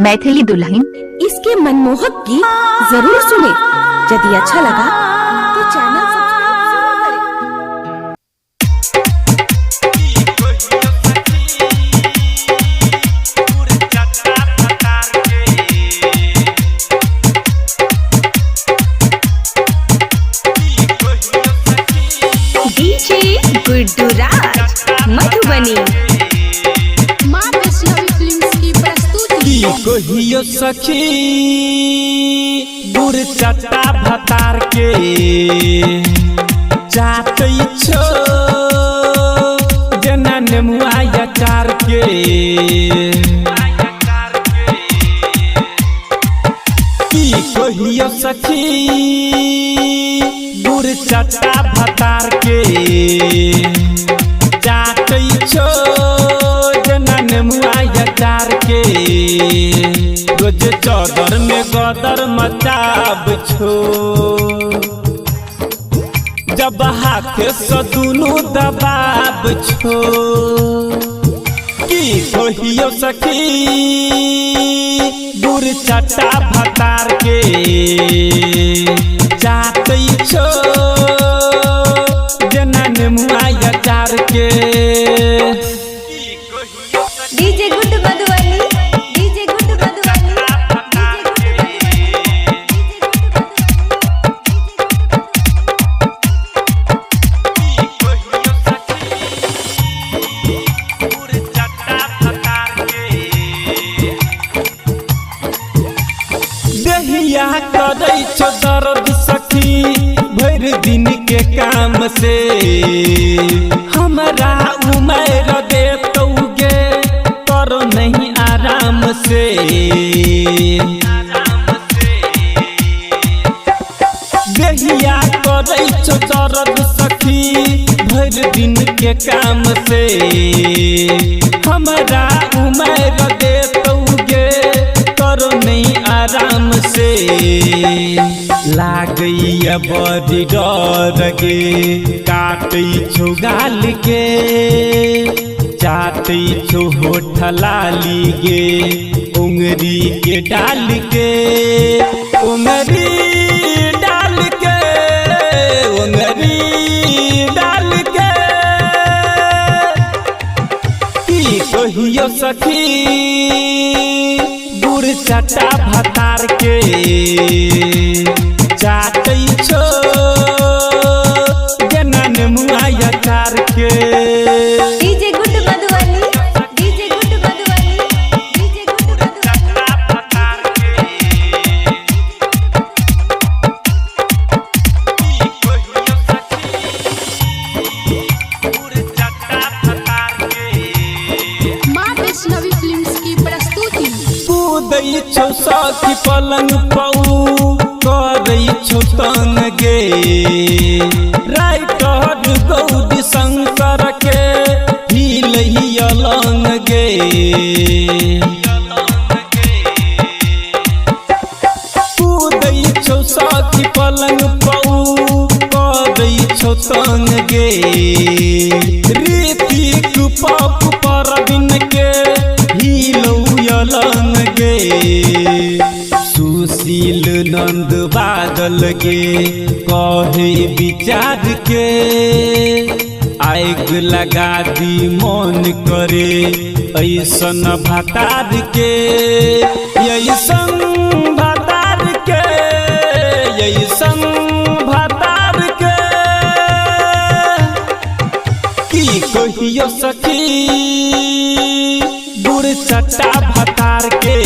मैथिली दुल्हन। इसके मनमोहक गीत जरूर सुने। यदि अच्छा लगा तो चैनल डीजे गुड्डू राज मधुबनी। माँ वैष्णवी फिल्म्स की प्रस्तुति। कहियो सखी गुड़ चट्टा भतार के चाटै छो जेना नेमुआ अचार के। कहियो सखी गुड़ चट्टा भतार के चाटै छो जेना नेमुआ अचार के। रोज चौदर में गदर मचाब छो जब हाथ से दुनू दबाब छो। की कहियो सखी गुड़ चट्टा भतार के चाटै छो जेना नेमुआ अचार के। डीजे गुड्डू मधुबनी। डीजे गुड्डू मधुबनी। देहिया करै छो दर्द सखी भर दिन के काम से। हमरा उमर देतौगे करो नहीं आराम से। देहिया करै छो दर्द सखी भर दिन के काम से। हमरा उमर देतौगे करो नहीं आराम से। लागैया बड़ी डर गे काटै छो गाल के चाटै छो होठ लाली गे उंगरी के डाल के। उंगरी डाल के उंगरी डाल के। की कहियो सखी गुड़ चट्टा भतार के चाटै छो जेना नेमुआ अचार के। DJ Guddu Madhubani. DJ Guddu Madhubani. DJ Guddu माँ वैष्णवी फिल्म्स की प्रस्तुति। कूदै छो सखी पलंग पऊ करै छो तंग गे राइटर गौरी शंकर के हिलही अलंग गे। कूदै छो सखी पलंग पऊ करै छो तंग गे ऋतिक पप परबिन के हिलौ अलंग गे। सुशील नंद बादल के कहे विचार के आग लगा दी मन करे ऐसन भतार के। ऐसन भतार के ऐसन भतार के। की कहियो सखी गुड़ चट्टा भतार के